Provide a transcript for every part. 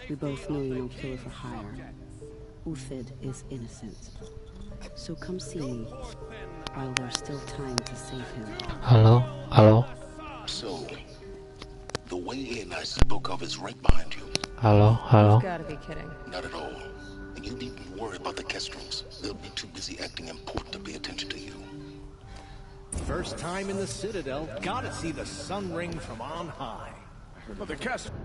We both know you don't kill for hire. Uthid is innocent. So come see me, while there's still time to save him. Hello? Hello? So, the way in I spoke of is right behind you. Hello? Hello? You've gotta be kidding. Not at all. And you needn't worry about the Kestrels. They'll be too busy acting important to pay attention to you. First time in the Citadel, gotta see the sun ring from on high. But the Kestrels...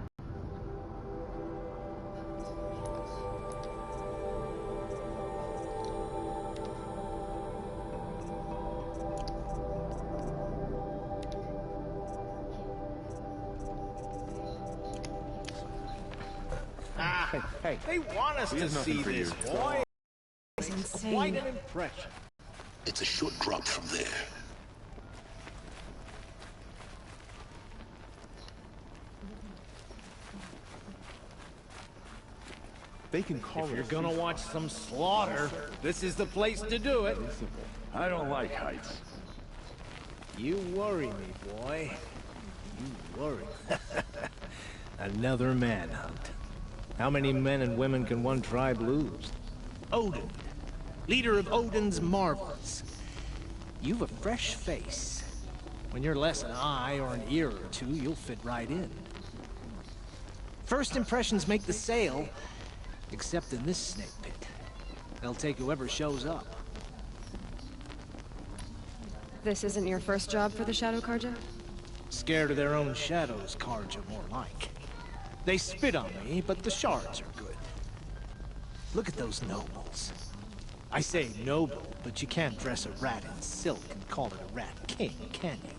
Hey, they want us to see this, boy. It's insane. Quite an impression. It's a short drop from there. They can call If you're gonna watch some slaughter, this is the place to do it. I don't like heights. You worry me, boy. You worry. Another manhunt. How many men and women can one tribe lose? Odin, leader of Odin's marvels. You've a fresh face. When you're less an eye or an ear or two, you'll fit right in. First impressions make the sale, except in this snake pit. They'll take whoever shows up. This isn't your first job for the Shadow Carja? Scared of their own shadows, Carja, more like. They spit on me, but the shards are good. Look at those nobles. I say noble, but you can't dress a rat in silk and call it a rat king, can you?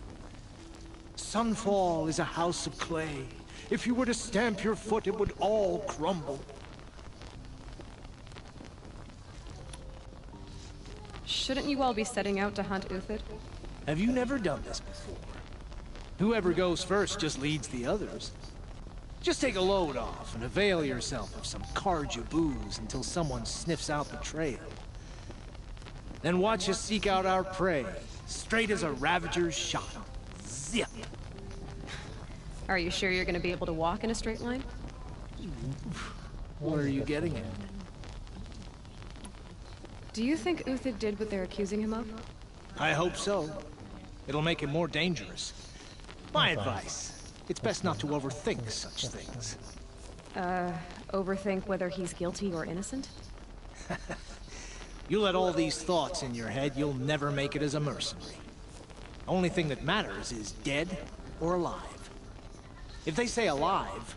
Sunfall is a house of clay. If you were to stamp your foot, it would all crumble. Shouldn't you all be setting out to hunt Uthid? Have you never done this before? Whoever goes first just leads the others. Just take a load off and avail yourself of some Carja booze until someone sniffs out the trail. Then watch us seek out our prey, straight as a Ravager's shot. Zip! Are you sure you're gonna be able to walk in a straight line? What are you getting at? Do you think Uthid did what they're accusing him of? I hope so. It'll make him more dangerous. My advice. It's best not to overthink such things. Overthink whether he's guilty or innocent? You let all these thoughts in your head, you'll never make it as a mercenary. Only thing that matters is dead or alive. If they say alive,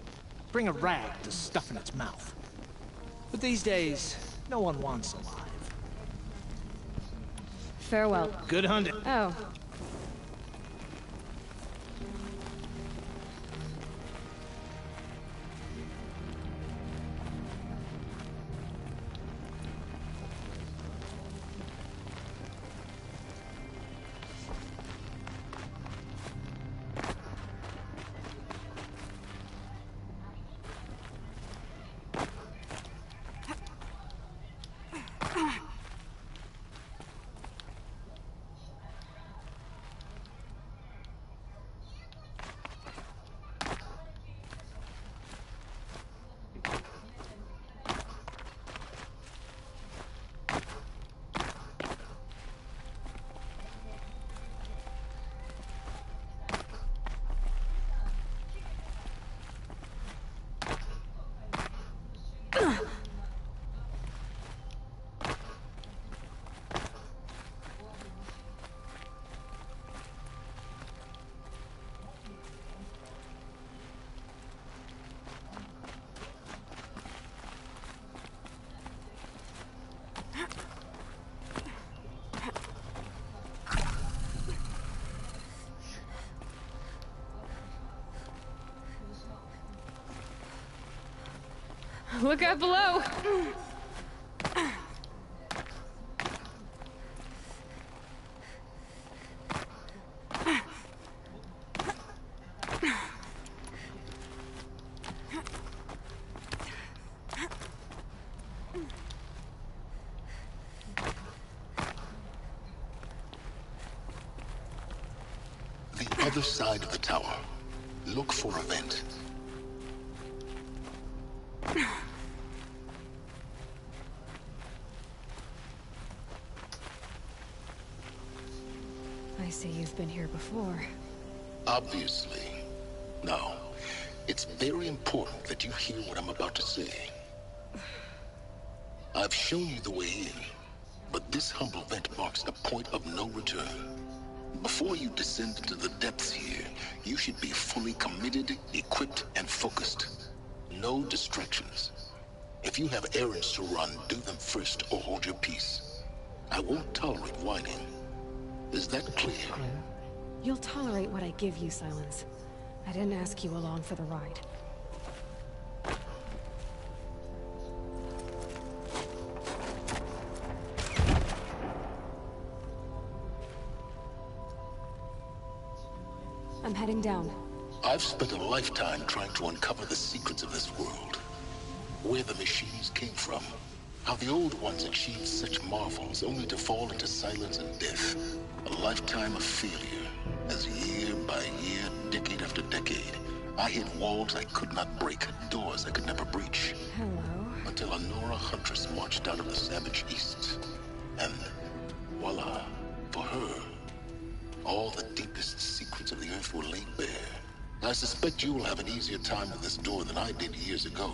bring a rag to stuff in its mouth. But these days, no one wants alive. Farewell. Good hunting. Oh. Look out below! The other side of the tower. Look for a vent. I see you've been here before. Obviously. Now, it's very important that you hear what I'm about to say. I've shown you the way in, but this humble vent marks a point of no return. Before you descend into the depths here, you should be fully committed, equipped, and focused. No distractions. If you have errands to run, do them first or hold your peace. I won't tolerate whining. Is that clear? You'll tolerate what I give you, Silence. I didn't ask you along for the ride. I'm heading down. I've spent a lifetime trying to uncover the secrets of this world. Where the machines came from. How the old ones achieved such marvels only to fall into silence and death. A lifetime of failure. As year by year, decade after decade, I hit walls I could not break, doors I could never breach. Hello. Until a Nora huntress marched out of the savage east. And voila, for her, all the deepest secrets of the Earth were laid bare. I suspect you will have an easier time with this door than I did years ago.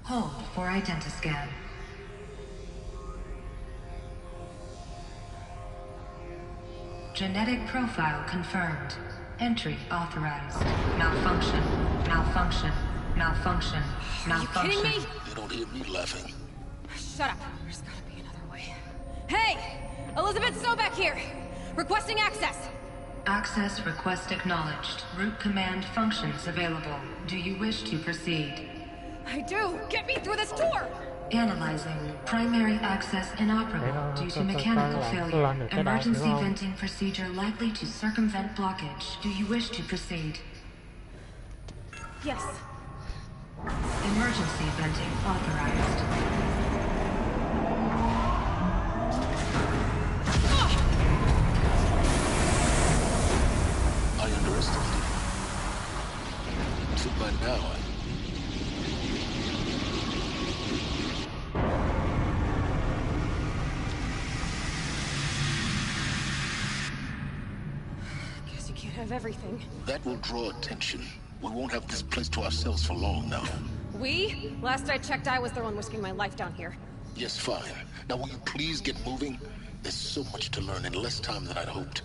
Hold for identiscan. Genetic profile confirmed. Entry authorized. Malfunction. Malfunction. Malfunction. Malfunction. Are you kidding me? You don't hear me laughing. Shut up. There's gotta be another way. Hey! Elizabeth Sobek here! Requesting access! Access request acknowledged. Root command functions available. Do you wish to proceed? I do! Get me through this door! Analyzing. Primary access inoperable due to mechanical failure. Emergency venting procedure likely to circumvent blockage. Do you wish to proceed? Yes. Emergency venting authorized. I underestimated you. So by now, Guess you can't have everything. that will draw attention. We won't have this place to ourselves for long now. We? Last I checked, I was the one risking my life down here. Yes, fine. Now will you please get moving? There's so much to learn in less time than I'd hoped.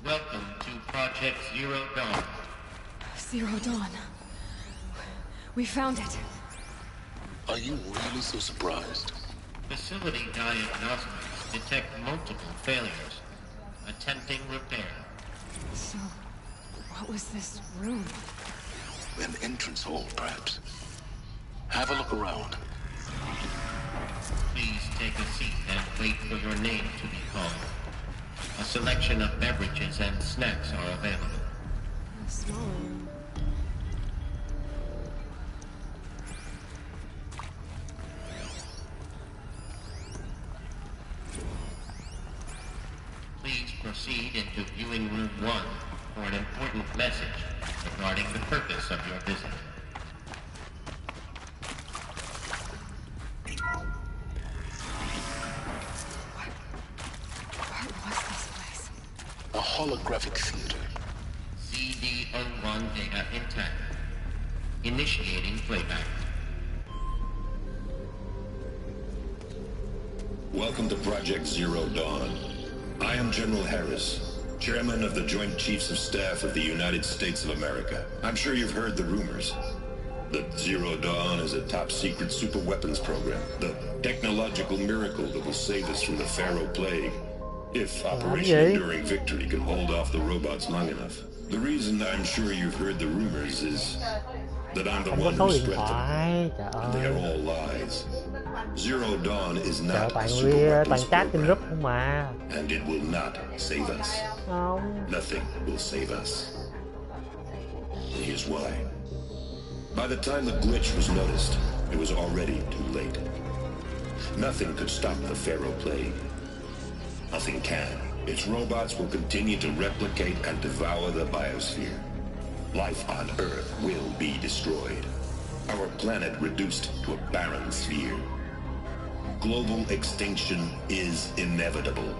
Welcome to Project Zero Dawn. Zero Dawn. We found it. Are you really so surprised? Facility diagnostics detect multiple failures. Attempting repair. So, what was this room? An entrance hall, perhaps. Have a look around. Please take a seat and wait for your name to be called. A selection of beverages and snacks are available. A small room. Please proceed into viewing room 1 for an important message regarding the purpose of your visit. What was this place? A holographic theater. CD01 data intact. Initiating playback. Welcome to Project Zero Dawn. I am General Harris, Chairman of the Joint Chiefs of Staff of the United States of America. I'm sure you've heard the rumors. That Zero Dawn is a top-secret super-weapons program. The technological miracle that will save us from the Pharaoh Plague. If Operation Enduring Victory can hold off the robots long enough. The reason I'm sure you've heard the rumors is that I'm the one who spread them. And they are all lies. Zero Dawn is not a super weapons program. And it will not save us. Nothing will save us. Here's why. By the time the glitch was noticed, it was already too late. Nothing could stop the Pharaoh Plague. Nothing can. Its robots will continue to replicate and devour the biosphere. Life on Earth will be destroyed. Our planet reduced to a barren sphere. Global extinction is inevitable.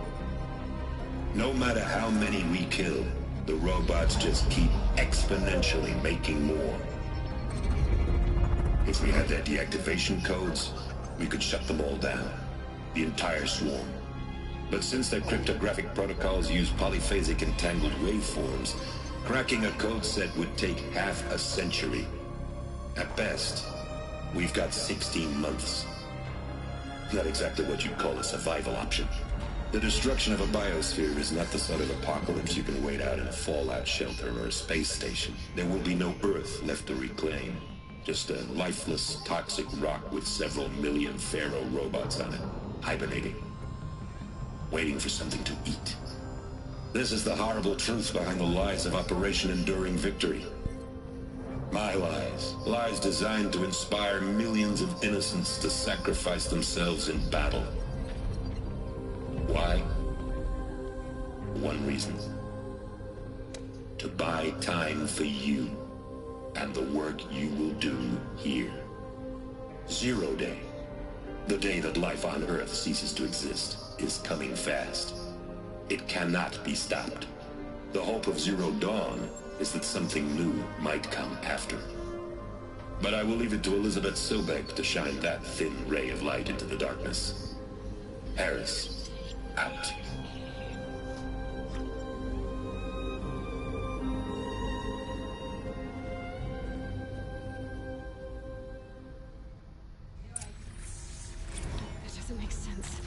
No matter how many we kill, the robots just keep exponentially making more. If we had their deactivation codes, we could shut them all down. The entire swarm. But since their cryptographic protocols use polyphasic entangled waveforms, cracking a code set would take half a century. At best, we've got 16 months. Not exactly what you'd call a survival option. The destruction of a biosphere is not the sort of apocalypse you can wait out in a fallout shelter or a space station. There will be no Earth left to reclaim. Just a lifeless, toxic rock with several million Pharaoh robots on it, hibernating. Waiting for something to eat. This is the horrible truth behind the lies of Operation Enduring Victory. My lies. Lies designed to inspire millions of innocents to sacrifice themselves in battle. Why? One reason. To buy time for you and the work you will do here. Zero Day, the day that life on Earth ceases to exist, is coming fast. It cannot be stopped. The hope of Zero Dawn is that something new might come after. But I will leave it to Elizabeth Sobek to shine that thin ray of light into the darkness. Harris, out. It doesn't make sense.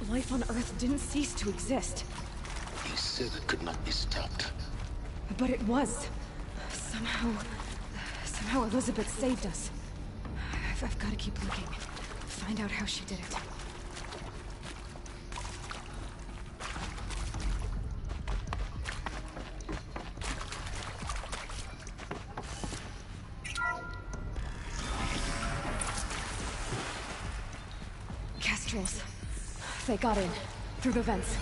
Life on Earth didn't cease to exist. He said it could not be stopped. But it was. Somehow Elizabeth saved us. I've got to keep looking. Find out how she did it. Kestrels. They got in. Through the vents.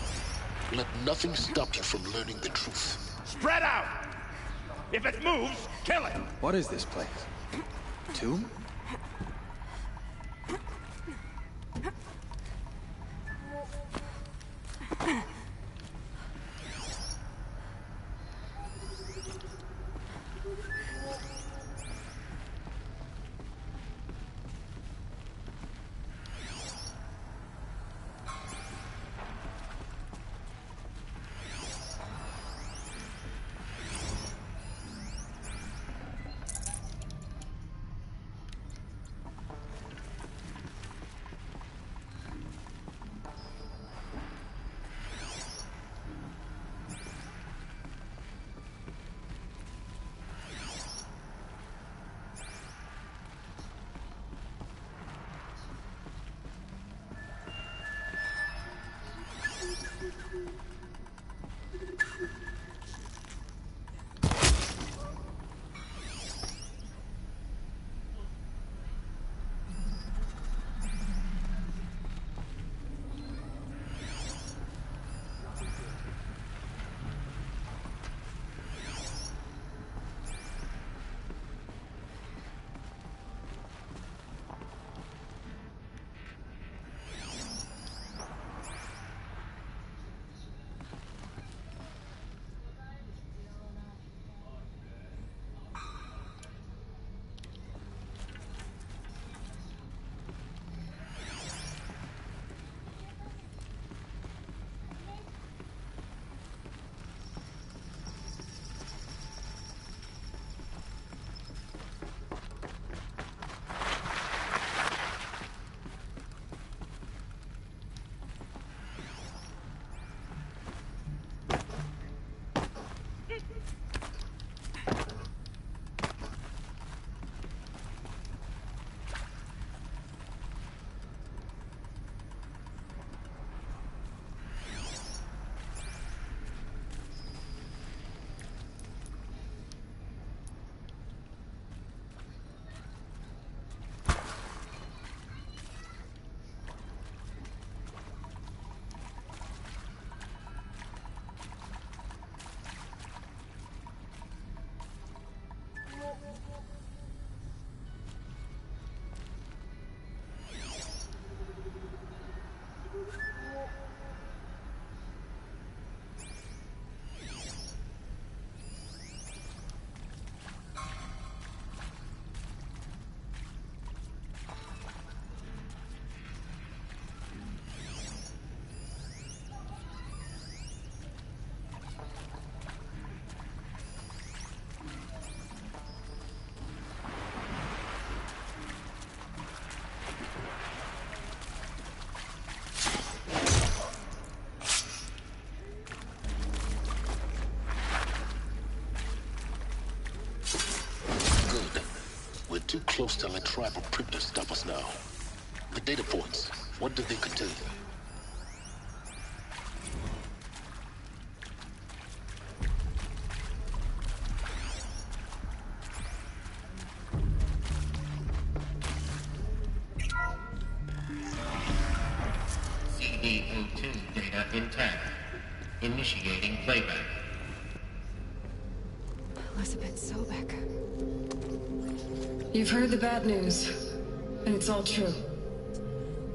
Let nothing stop you from learning the truth. Spread out! If it moves, kill it! What is this place? Tomb? close to let tribal predators stop us now. The data points, what do they contain? CD02 data intact. Initiating playback. Elizabeth Sobek. You've heard the bad news, and it's all true.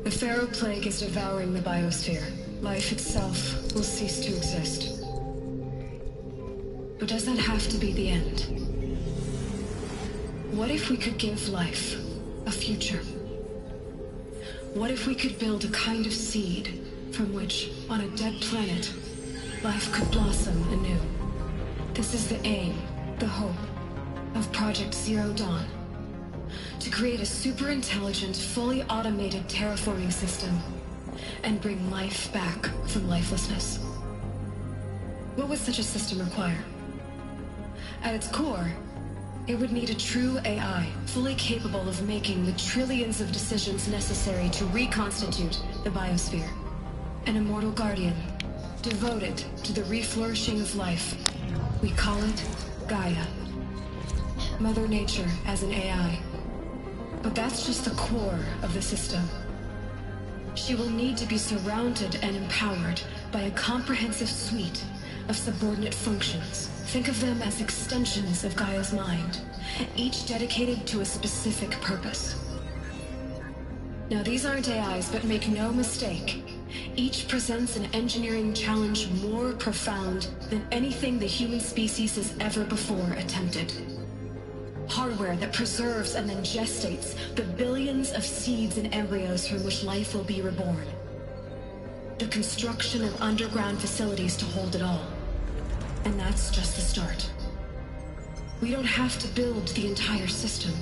The Pharaoh Plague is devouring the biosphere. Life itself will cease to exist. But does that have to be the end? What if we could give life a future? What if we could build a kind of seed from which, on a dead planet, life could blossom anew? This is the aim, the hope, of Project Zero Dawn. To create a super-intelligent, fully automated terraforming system and bring life back from lifelessness. What would such a system require? At its core, it would need a true AI, fully capable of making the trillions of decisions necessary to reconstitute the biosphere. An immortal guardian, devoted to the reflourishing of life. We call it Gaia. Mother Nature as an AI. But that's just the core of the system. She will need to be surrounded and empowered by a comprehensive suite of subordinate functions. Think of them as extensions of Gaia's mind, each dedicated to a specific purpose. Now, these aren't AIs, but make no mistake, each presents an engineering challenge more profound than anything the human species has ever before attempted. Hardware that preserves and then gestates the billions of seeds and embryos from which life will be reborn. The construction of underground facilities to hold it all. And that's just the start. We don't have to build the entire system.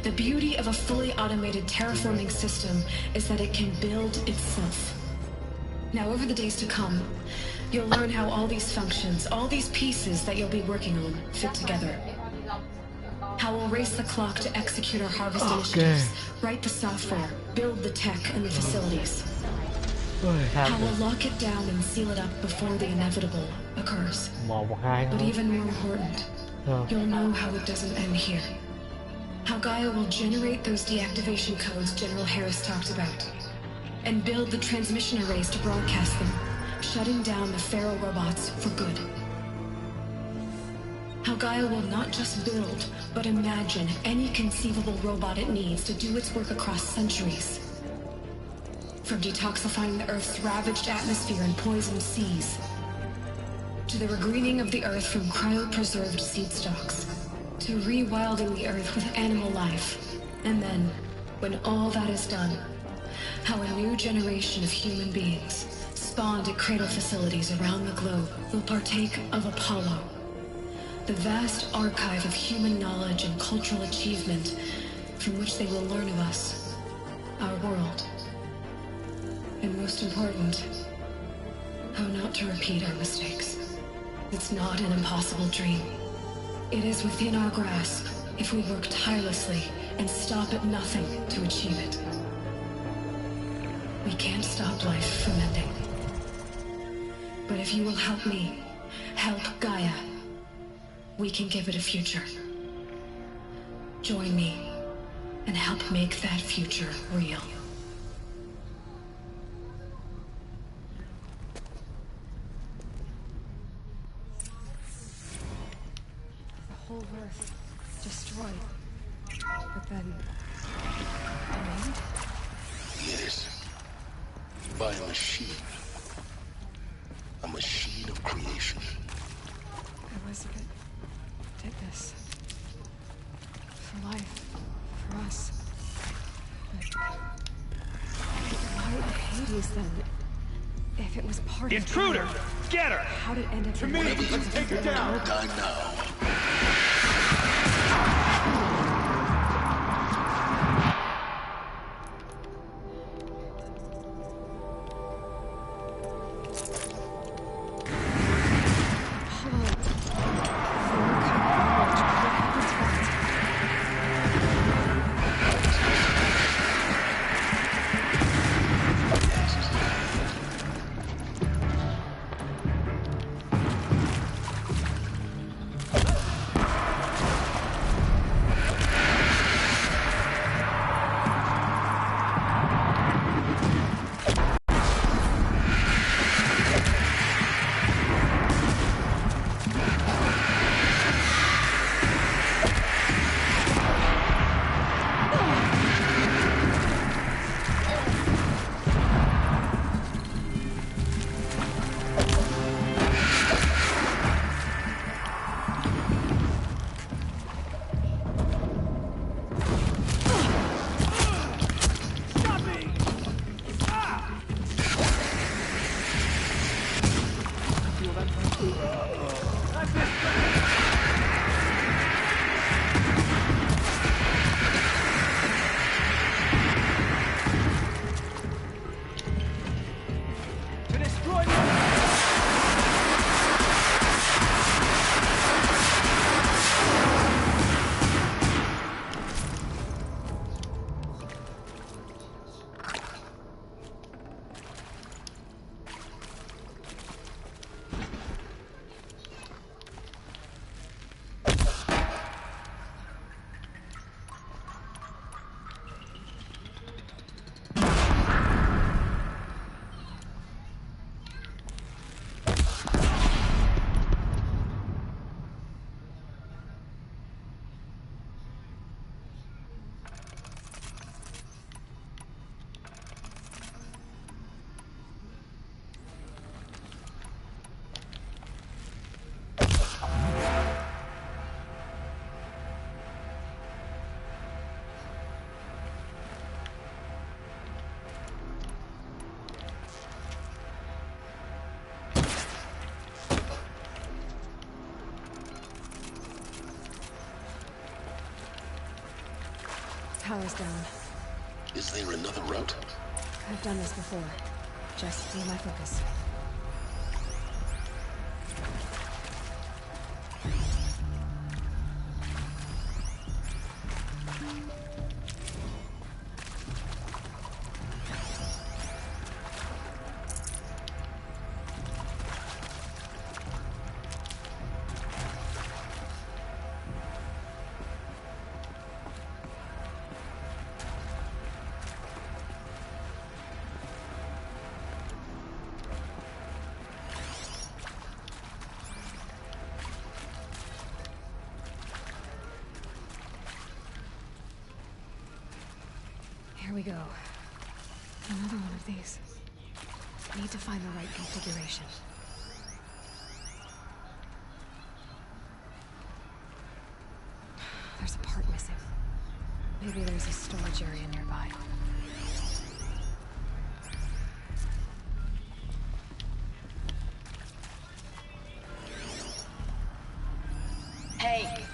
The beauty of a fully automated terraforming system is that it can build itself. Now, over the days to come, you'll learn how all these functions, all these pieces that you'll be working on, fit together. How we'll race the clock to execute our harvest initiatives, write the software, build the tech and the facilities. How we'll lock it down and seal it up before the inevitable occurs. But even more important, you'll know how it doesn't end here. How Gaia will generate those deactivation codes General Harris talked about, and build the transmission arrays to broadcast them, shutting down the Pharaoh robots for good. How Gaia will not just build, but imagine any conceivable robot it needs to do its work across centuries. From detoxifying the Earth's ravaged atmosphere and poisoned seas, to the regreening of the Earth from cryopreserved seed stocks, to rewilding the Earth with animal life. And then, when all that is done, how a new generation of human beings, spawned at cradle facilities around the globe, will partake of Apollo, the vast archive of human knowledge and cultural achievement from which they will learn of us, our world. And most important, how not to repeat our mistakes. It's not an impossible dream. It is within our grasp if we work tirelessly and stop at nothing to achieve it. We can't stop life from ending. But if you will help me, help Gaia, we can give it a future. Join me and help make that future real. The whole Earth destroyed. But then... made? Yes. By a machine. A machine of creation. Elizabeth did this. For life. For us. But why Hades then? If it was part Intruder! of... Get her! How did it end up To in me! one of the Let's take her down! Die now. destroy the... Power's down. Is there another route? I've done this before. Just need my focus. Here we go. Another one of these. Need to find the right configuration. There's a part missing. Maybe there's a storage area nearby. Hey,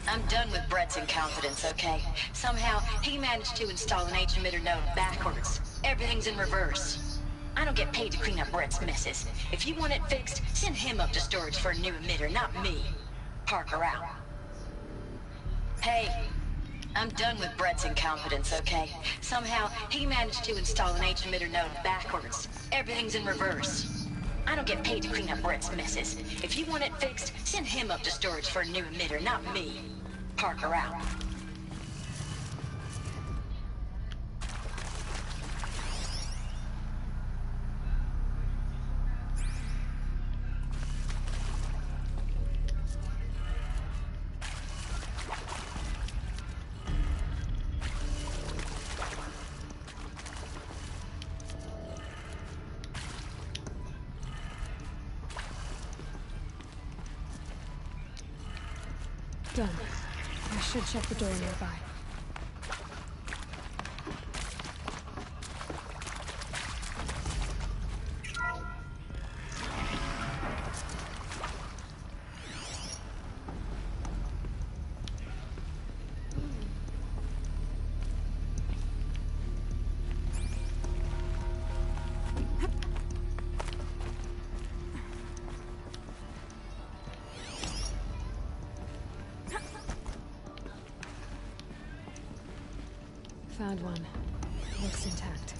I'm done with Brett's incompetence, okay? Somehow, he managed to install an H-emitter node backwards. Everything's in reverse. I don't get paid to clean up Brett's messes. If you want it fixed, send him up to storage for a new emitter, not me. Parker out. Hey, I'm done with Brett's incompetence, okay? Somehow, he managed to install an H-emitter node backwards. Everything's in reverse. I don't get paid to clean up Brett's messes. If you want it fixed, send him up to storage for a new emitter, not me. Parker out. Done. I should check the door nearby. Found one. Looks intact.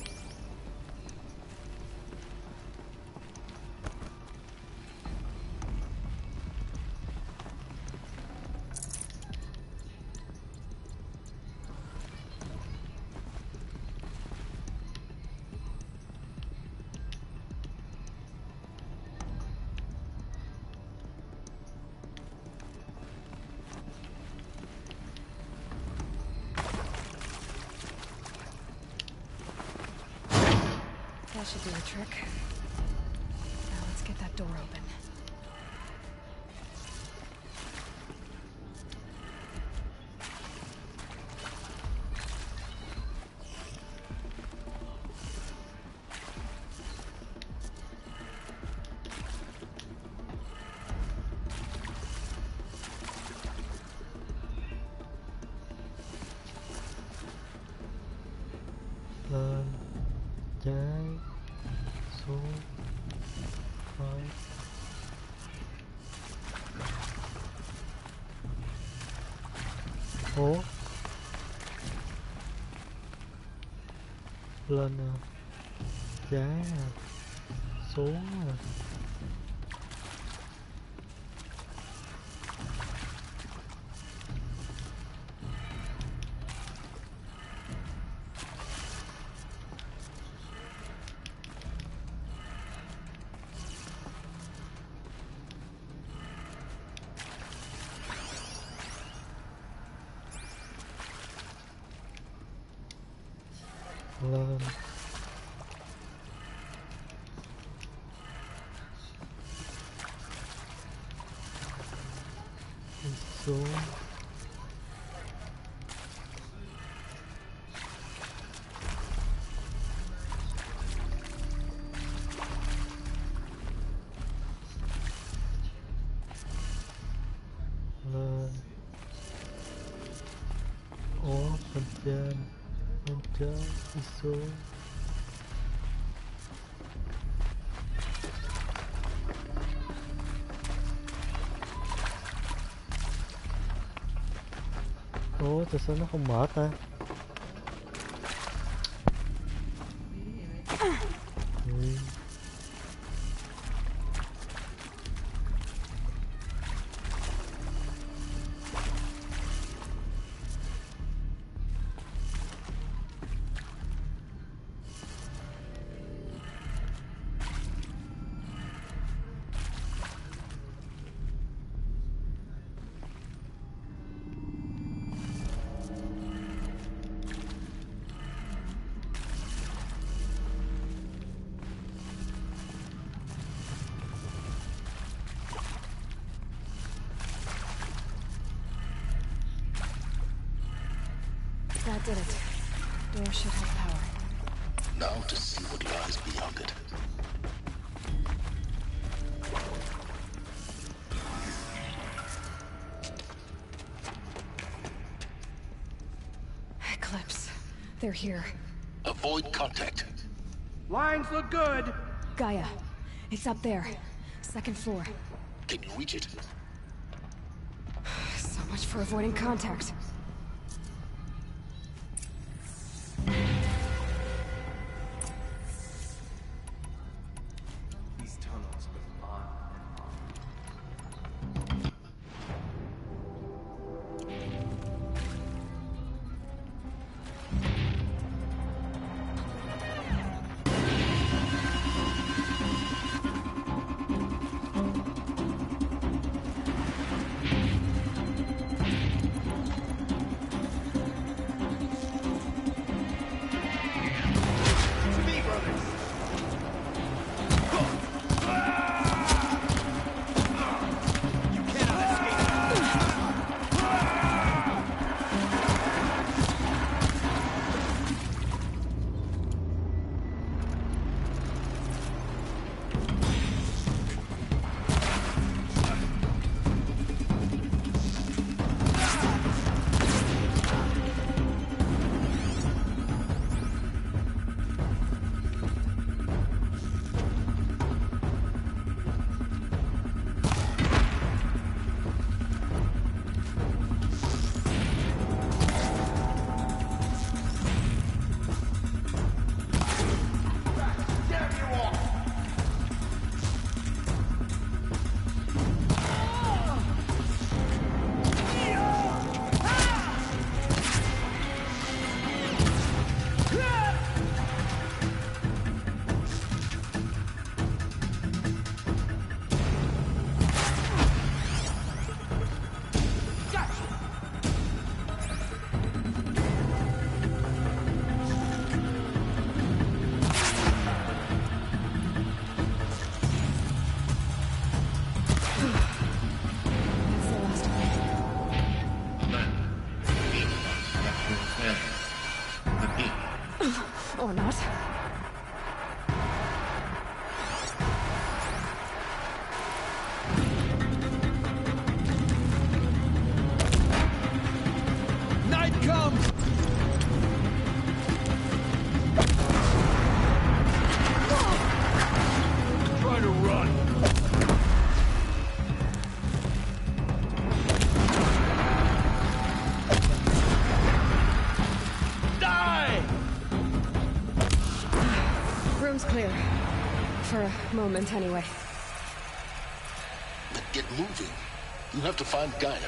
That should do the trick. Now let's get that door open. Lên trái xuống Ủa? Lên à? Trái à? Xuống à? Lên đi xuống lên. Ủa bên trên đi xuống. Ủa tại sao nó không mở ta? That did it. Door should have power. Now to see what lies beyond it. Eclipse. They're here. Avoid contact. Lines look good. Gaia. It's up there. Second floor. Can you reach it? So much for avoiding contact. These tunnels go on and on. For a moment, anyway. Then get moving. You have to find Gaia.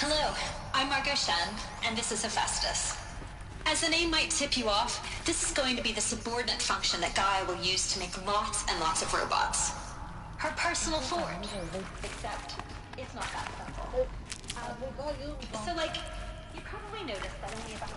Hello, I'm Margot Shen, and this is Hephaestus. As the name might tip you off, this is going to be the subordinate function that Gaia will use to make lots and lots of robots. Her personal forge. Except, it's not that simple. So, like, you probably noticed that only about...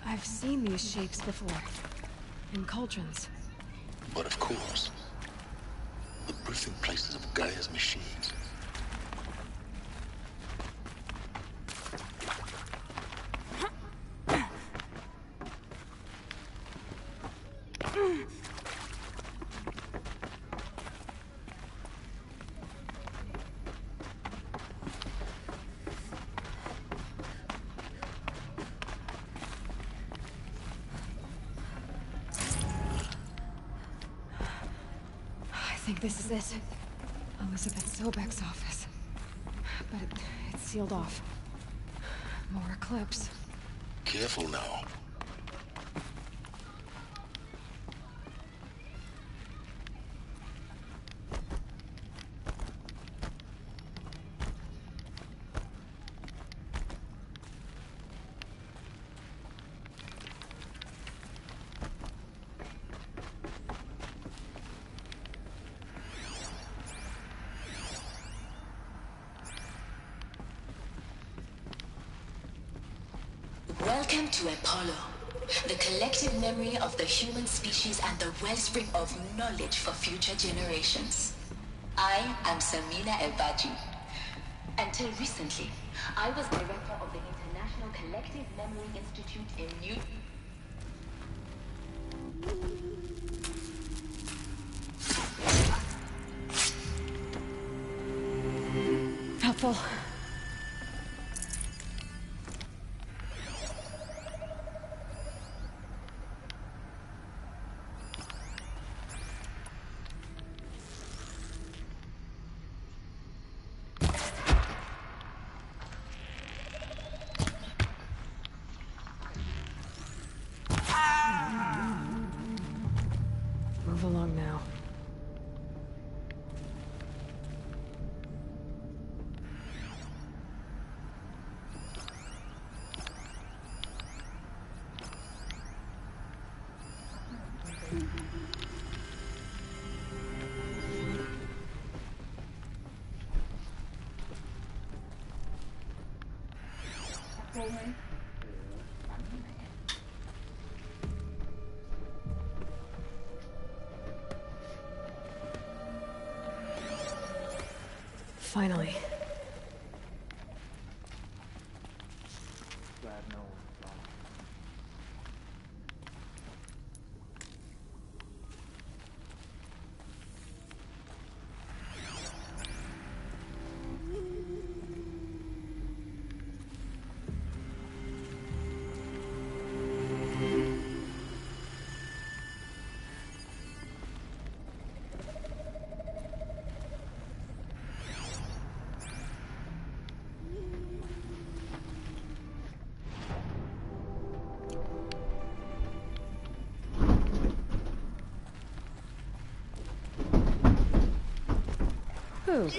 I've seen these shapes before. In cauldrons. But of course, the birthing places of Gaia's machines. I think this is it. Elizabeth Sobek's office. But it's sealed off. More Eclipse. Careful now. Welcome to Apollo, the collective memory of the human species and the wellspring of knowledge for future generations. I am Samina El-Baji. Until recently, I was director of the International Collective Memory Institute in New... Helpful. Move along now. Finally. Who, me?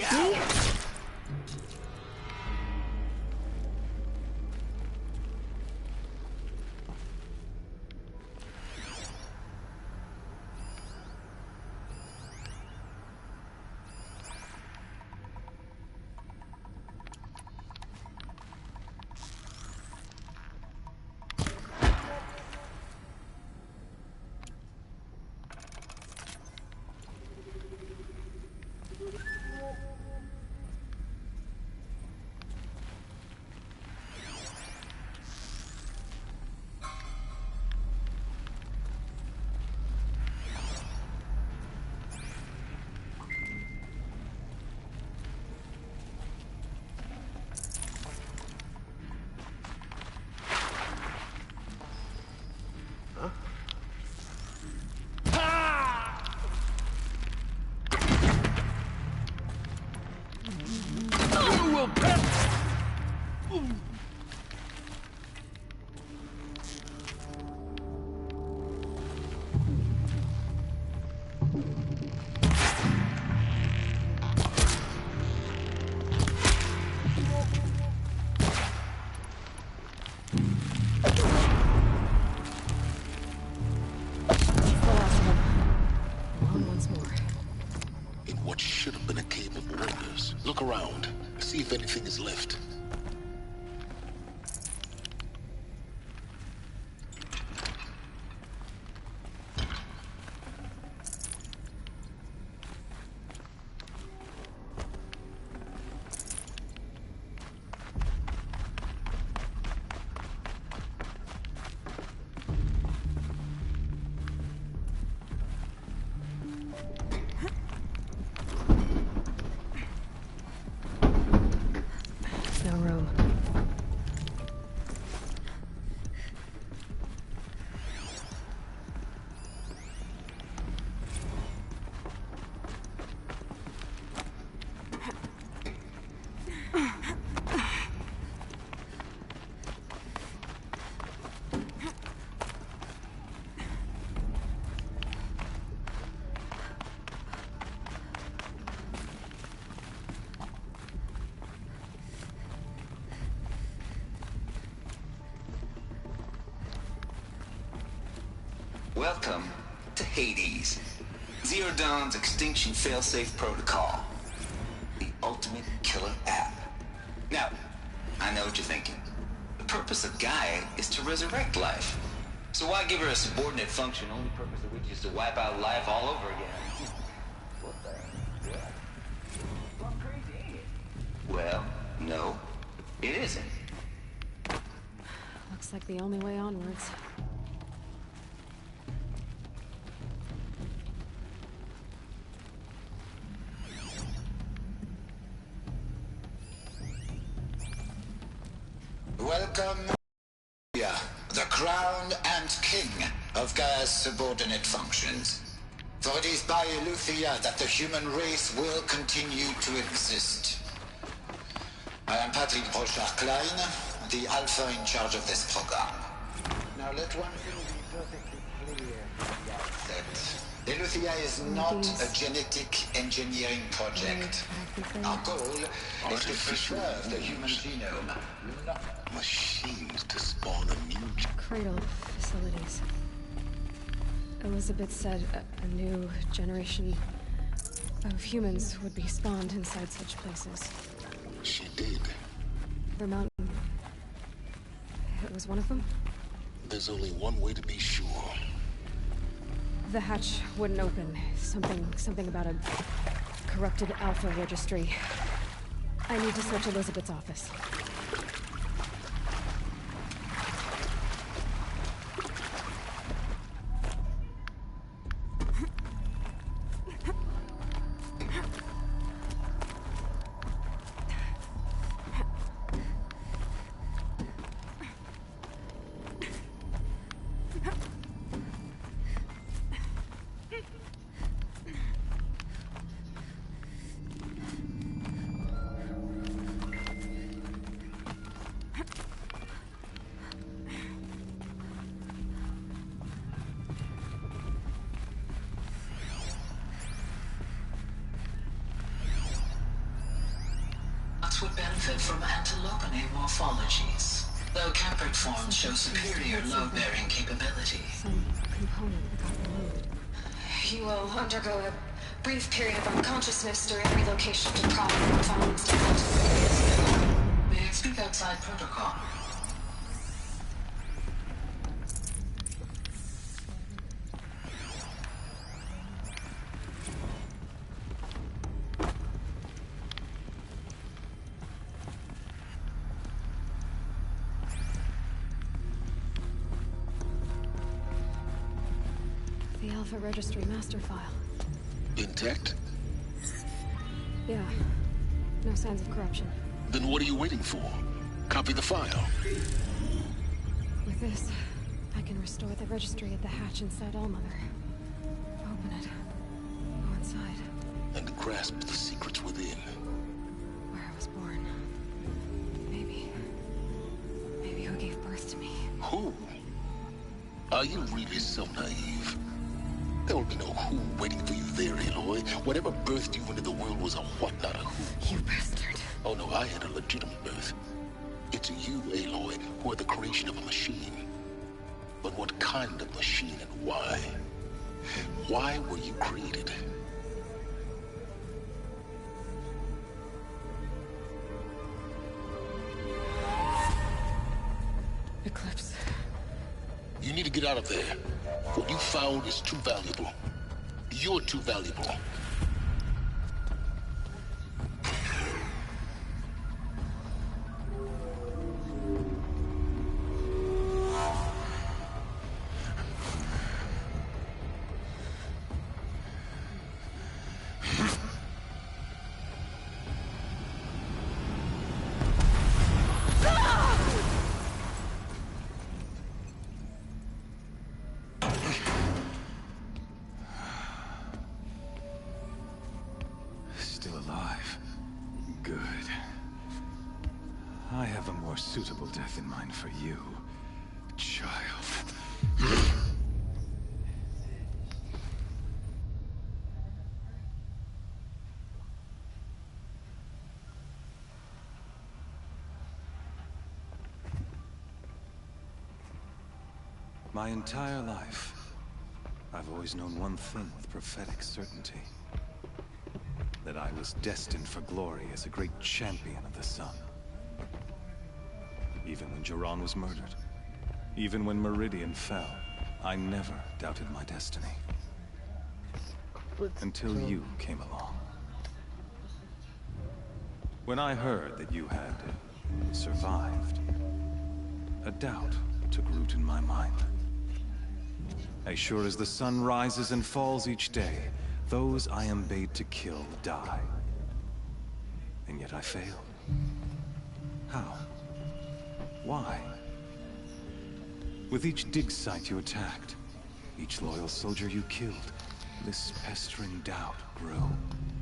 Look around. See if anything is left. No room. Welcome to Hades, Zero Dawn's extinction failsafe protocol, the ultimate killer app. Now, I know what you're thinking. The purpose of Gaia is to resurrect life. So why give her a subordinate function, only purpose of which is to wipe out life all over again? What the hell? Gone crazy, ain't it? Well, no, it isn't. Looks like the only way onwards. Welcome, the crown and king of Gaia's subordinate functions. For it is by Eleuthia that the human race will continue to exist. I am Patrick Brochard-Klein, the Alpha in charge of this program. Now let one thing be perfectly clear from the outset. Eleuthia is not a genetic engineering project. Our goal is to preserve the human genome, not machines to spawn a new... Cradle facilities. Elizabeth said a new generation of humans would be spawned inside such places. She did. The mountain. It was one of them? There's only one way to be sure. The hatch wouldn't open. Something about a corrupted Alpha registry. I need to search Elizabeth's office. would benefit from antilopinate morphologies, though caprid forms show superior load-bearing capability. Some component that got removed. You will undergo a brief period of unconsciousness during relocation to proper confinement stand. May I speak outside protocol? The Alpha Registry master file. Intact? Yeah. No signs of corruption. Then what are you waiting for? Copy the file. With this, I can restore the registry at the hatch inside Allmother. Open it. Go inside. And grasp the secrets within. Where I was born. Maybe who gave birth to me. Who? Are you really so naive? There will be no who waiting for you there, Aloy. Whatever birthed you into the world was a what, not a who. You bastard. Oh no, I had a legitimate birth. It's you, Aloy, who are the creation of a machine. But what kind of machine and why? Why were you created? Eclipse. You need to get out of there. What you found is too valuable. You're too valuable. Still alive. Good. I have a more suitable death in mind for you, child. My entire life, I've always known one thing with prophetic certainty. That I was destined for glory as a great champion of the sun. Even when Jiran was murdered, even when Meridian fell, I never doubted my destiny. Until you came along. When I heard that you had survived, a doubt took root in my mind. As sure as the sun rises and falls each day, those I am bade to kill die. And yet I failed. How? Why? With each dig site you attacked, each loyal soldier you killed, this pestering doubt grew.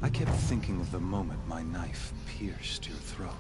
I kept thinking of the moment my knife pierced your throat.